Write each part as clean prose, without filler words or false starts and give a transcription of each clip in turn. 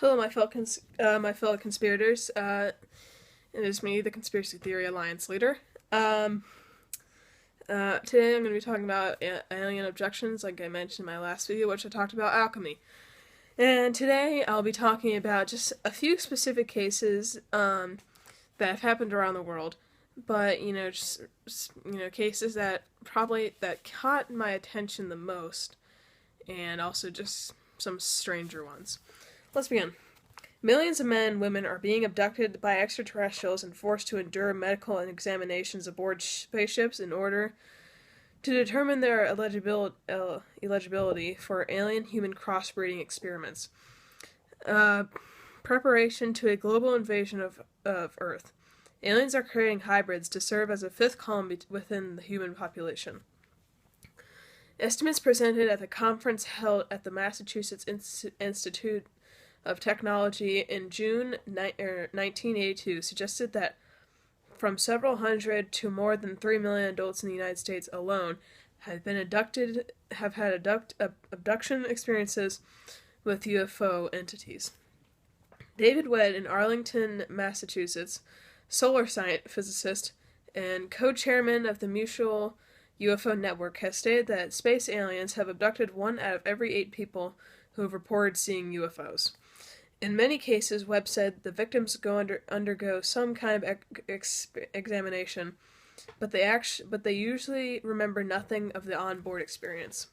Hello, my fellow conspirators. It is me, the Conspiracy Theory Alliance leader. Um, Today I'm going to be talking about alien abductions, like I mentioned in my last video, which I talked about alchemy. And today I'll be talking about just a few specific cases that have happened around the world, but cases that caught my attention the most, and also just some stranger ones. Let's begin. Millions of men and women are being abducted by extraterrestrials and forced to endure medical examinations aboard spaceships in order to determine their eligibility for alien-human crossbreeding experiments. Preparation to a global invasion of Earth. Aliens are creating hybrids to serve as a fifth column within the human population. Estimates presented at the conference held at the Massachusetts Institute of Technology in June 1982 suggested that from several hundred to more than 3 million adults in the United States alone have had abduction experiences with UFO entities. David Webb in Arlington, Massachusetts, solar science physicist and co-chairman of the Mutual UFO Network, has stated that space aliens have abducted 1 out of every 8 people who have reported seeing UFOs. In many cases, Webb said the victims undergo some kind of examination, but they usually remember nothing of the onboard experience.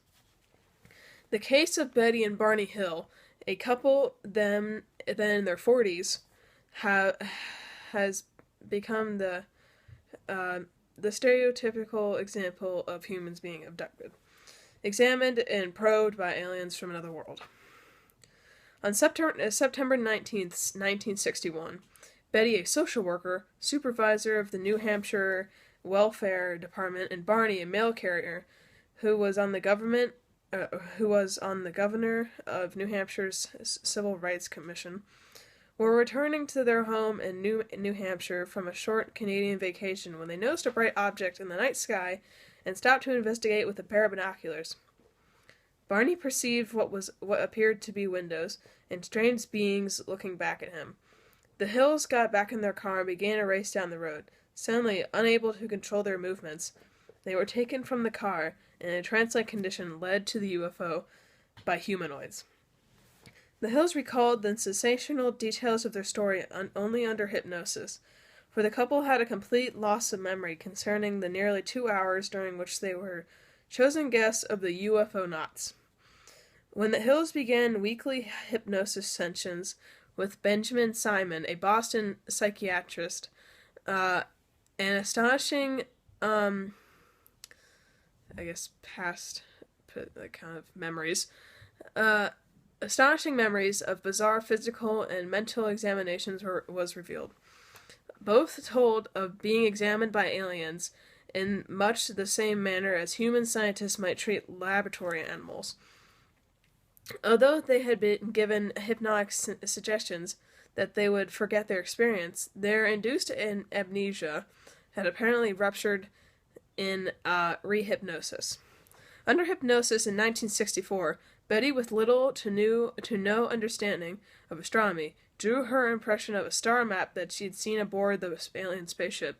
The case of Betty and Barney Hill, a couple then in their 40s, has become the stereotypical example of humans being abducted, examined and probed by aliens from another world. On September 19th, 1961, Betty, a social worker, supervisor of the New Hampshire Welfare Department, and Barney, a mail carrier, who was on the governor of New Hampshire's Civil Rights Commission, were returning to their home in New Hampshire from a short Canadian vacation when they noticed a bright object in the night sky and stopped to investigate with a pair of binoculars. Barney perceived what appeared to be windows and strange beings looking back at him. The Hills got back in their car and began a race down the road. Suddenly, unable to control their movements, they were taken from the car and in a trance-like condition led to the UFO by humanoids. The Hills recalled the sensational details of their story only under hypnosis, for the couple had a complete loss of memory concerning the nearly 2 hours during which they were chosen guests of the UFO Knots. When the Hills began weekly hypnosis sessions with Benjamin Simon, a Boston psychiatrist, and astonishing, past kind of memories, astonishing memories of bizarre physical and mental examinations was revealed. Both told of being examined by aliens in much the same manner as human scientists might treat laboratory animals. Although they had been given hypnotic suggestions that they would forget their experience, their induced amnesia had apparently ruptured in rehypnosis. Under hypnosis in 1964, Betty, with little to no understanding of astronomy, drew her impression of a star map that she had seen aboard the alien spaceship.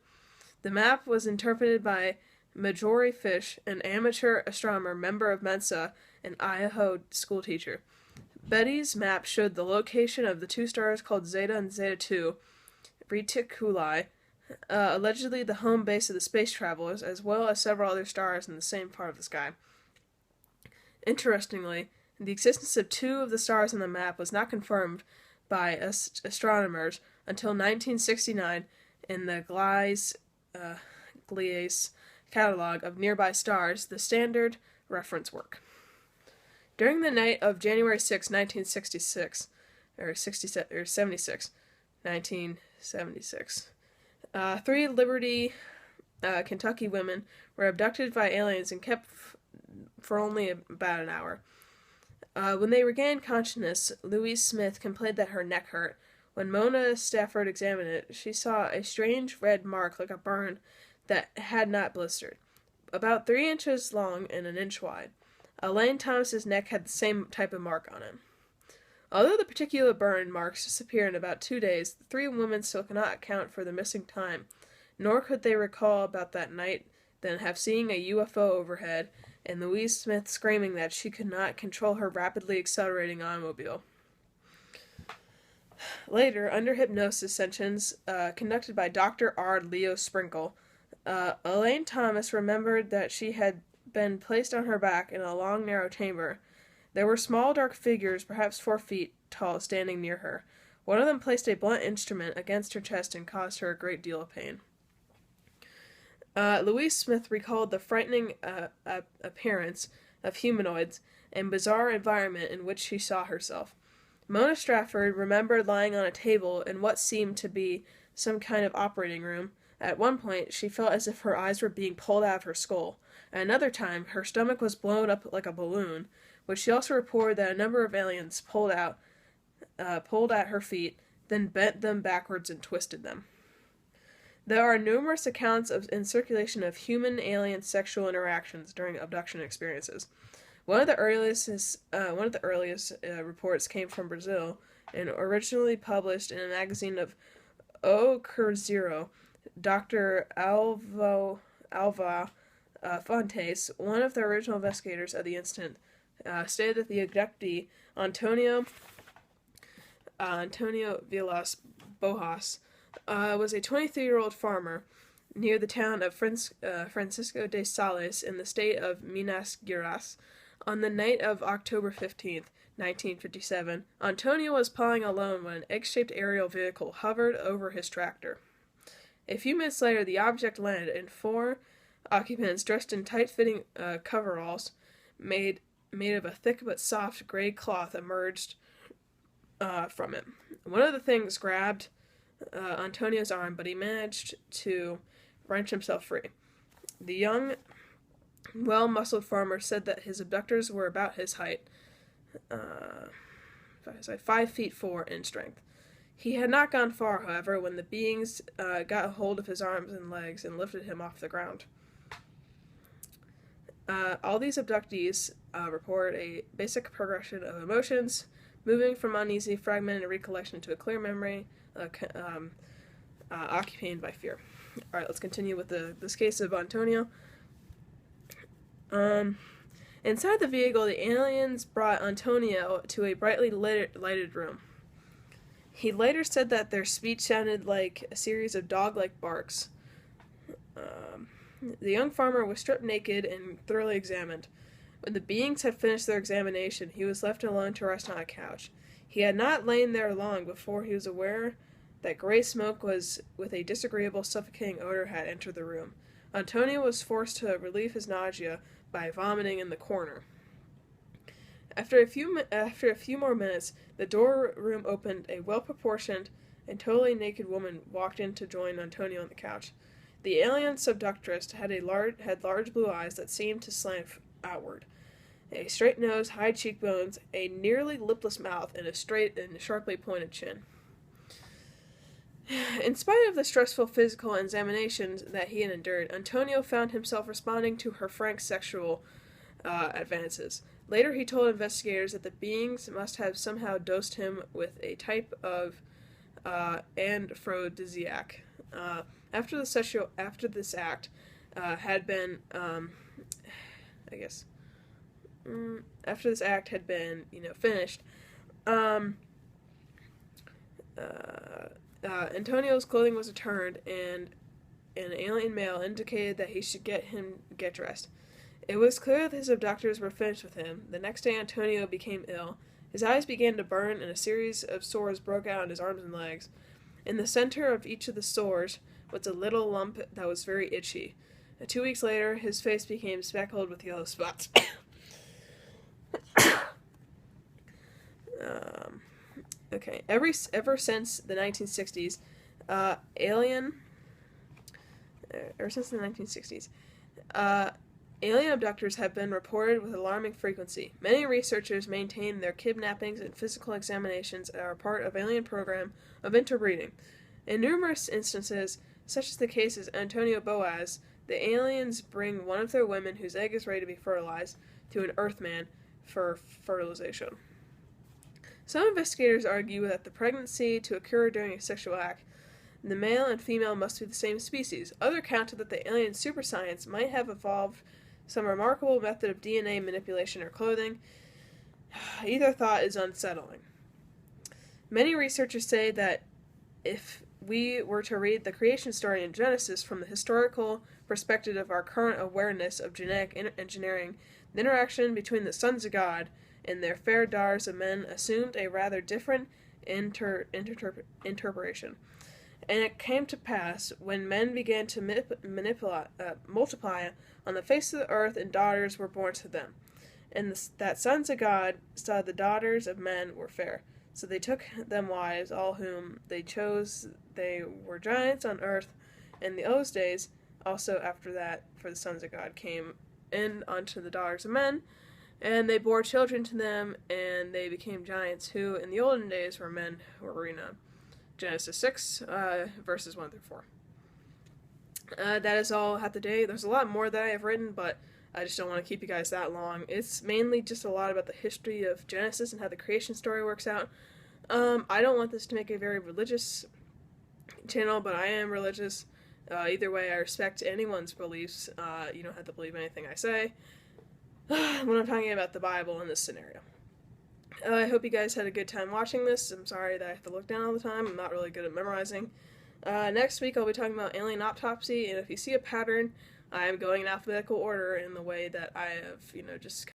The map was interpreted by Marjorie Fish, an amateur astronomer, member of Mensa, and Idaho schoolteacher. Betty's map showed the location of the 2 stars called Zeta and Zeta 2 Reticuli, allegedly the home base of the space travelers, as well as several other stars in the same part of the sky. Interestingly, the existence of 2 of the stars on the map was not confirmed by astronomers until 1969 in the Gliese catalog of nearby stars, the standard reference work. During the night of January 6, 1976, 1976, 3 Liberty, Kentucky women were abducted by aliens and kept for only about an hour. When they regained consciousness, Louise Smith complained that her neck hurt. When Mona Stafford examined it, she saw a strange red mark like a burn that had not blistered, about 3 inches long and an inch wide. Elaine Thomas's neck had the same type of mark on it. Although the particular burn marks disappear in about 2 days, the three women still cannot account for the missing time, nor could they recall about that night than have seen a UFO overhead and Louise Smith screaming that she could not control her rapidly accelerating automobile. Later, under hypnosis sessions conducted by Dr. R. Leo Sprinkle, Elaine Thomas remembered that she had been placed on her back in a long, narrow chamber. There were small, dark figures, perhaps 4 feet tall, standing near her. One of them placed a blunt instrument against her chest and caused her a great deal of pain. Louise Smith recalled the frightening appearance of humanoids and bizarre environment in which she saw herself. Mona Strafford remembered lying on a table in what seemed to be some kind of operating room. At one point, she felt as if her eyes were being pulled out of her skull. At another time, her stomach was blown up like a balloon, which she also reported that a number of aliens pulled at her feet, then bent them backwards and twisted them. There are numerous accounts in circulation of human-alien sexual interactions during abduction experiences. One of the earliest reports came from Brazil, and originally published in a magazine of O Cruzeiro. Dr. Alva Fontes, one of the original investigators of the incident, stated that the abductee, Antonio Vilas Boas, was a 23-year-old farmer near the town of Francisco de Sales in the state of Minas Gerais. On the night of October 15th, 1957, Antonio was plowing alone when an egg-shaped aerial vehicle hovered over his tractor. A few minutes later, the object landed, and 4 occupants dressed in tight-fitting coveralls made of a thick but soft gray cloth emerged from it. One of the things grabbed Antonio's arm, but he managed to wrench himself free. The young, well-muscled farmer said that his abductors were about his height, 5'4" in strength. He had not gone far, however, when the beings got a hold of his arms and legs and lifted him off the ground. All these abductees report a basic progression of emotions, moving from uneasy, fragmented recollection to a clear memory, occupied by fear. Alright, let's continue with this case of Antonio. Inside the vehicle, the aliens brought Antonio to a brightly lighted room. He later said that their speech sounded like a series of dog-like barks. The young farmer was stripped naked and thoroughly examined. When the beings had finished their examination, he was left alone to rest on a couch. He had not lain there long before he was aware that gray smoke with a disagreeable, suffocating odor had entered the room. Antonio was forced to relieve his nausea by vomiting in the corner. After a few more minutes, the door room opened. A well-proportioned and totally naked woman walked in to join Antonio on the couch. The alien subductress had large blue eyes that seemed to slant outward, a straight nose, high cheekbones, a nearly lipless mouth, and a straight and sharply pointed chin. In spite of the stressful physical examinations that he had endured, Antonio found himself responding to her frank sexual advances. Later, he told investigators that the beings must have somehow dosed him with a type of aphrodisiac. After this act had been finished, Antonio's clothing was returned, and an alien male indicated that he should get dressed. It was clear that his abductors were finished with him. The next day, Antonio became ill. His eyes began to burn, and a series of sores broke out on his arms and legs. In the center of each of the sores was a little lump that was very itchy. 2 weeks later, his face became speckled with yellow spots. Okay. Ever since the 1960s, alien abductors have been reported with alarming frequency. Many researchers maintain their kidnappings and physical examinations are part of alien program of interbreeding. In numerous instances, such as the case of Antonio Boas, the aliens bring one of their women whose egg is ready to be fertilized to an Earthman for fertilization. Some investigators argue that the pregnancy to occur during a sexual act, the male and female must be the same species. Others counted that the alien superscience might have evolved some remarkable method of DNA manipulation or clothing. Either thought is unsettling. Many researchers say that if we were to read the creation story in Genesis from the historical perspective of our current awareness of genetic engineering, the interaction between the sons of God and their fair daughters of men assumed a rather different interpretation. And it came to pass, when men began to multiply on the face of the earth, and daughters were born to them, and that sons of God saw the daughters of men were fair. So they took them wives, all whom they chose. They were giants on earth in those days. Also after that, for the sons of God came in unto the daughters of men, and they bore children to them, and they became giants, who in the olden days were men who were renowned. Genesis 6, verses 1 through 4. That is all I have today. There's a lot more that I have written, but I just don't want to keep you guys that long. It's mainly just a lot about the history of Genesis and how the creation story works out. I don't want this to make a very religious channel, but I am religious. Either way, I respect anyone's beliefs. You don't have to believe anything I say when I'm talking about the Bible in this scenario. I hope you guys had a good time watching this. I'm sorry that I have to look down all the time. I'm not really good at memorizing. Next week I'll be talking about alien autopsy, and if you see a pattern, I'm going in alphabetical order in the way that I have, just